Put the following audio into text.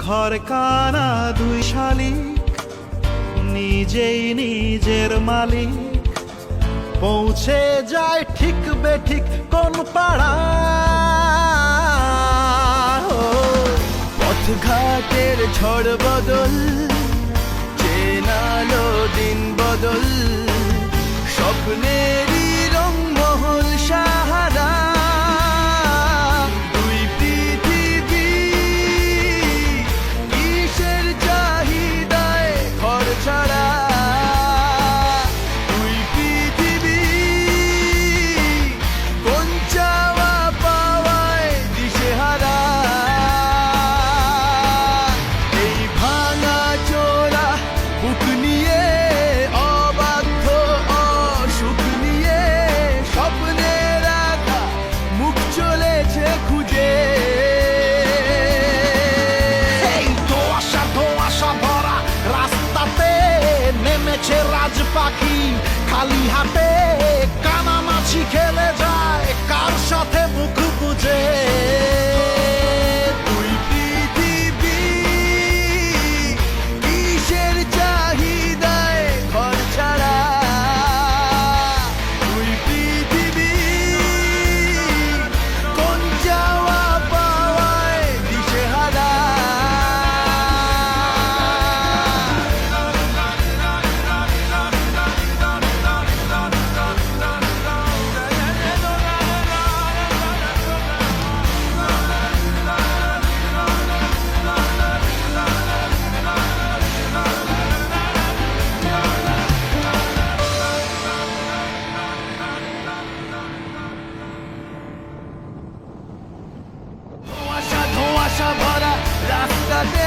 ঘর কানা দুই শালিক, নিজেই নিজের মালিক, পৌঁছে যায় ঠিক বেঠিক কোন পাড়া। পথঘাটের ঝড় বদল, চেনালো দিন বদল, স্বপ্নেরই রংমহল সাহারা। দুই পৃথিবী কিসের চাহিদায় ঘর ছাড়া, দুই পৃথিবী কোন চাওয়া পাওয়ায় দিশেহারা। এই ভাঙা চোরা বুক নিয়ে, অবাধ্য অসুখ নিয়ে, স্বপ্নের আঁকা মুখ চলেছে খুঁজে। এই ধোঁয়াশা ধোঁয়াশা ভরা রাস্তাতে নেমেছে রাজ পাখি, খালি হাতে কানামাছি খেলে যায় কার সাথে মুখ বুঝে। দুই পৃথিবী কিসের চাহিদায় ঘর ছাড়া, দুই পৃথিবী কোন যাওয়া পাওয়ায় দিশেহারা। ধোঁয়াশা ধোঁয়াশা ভরা রাস্তাতে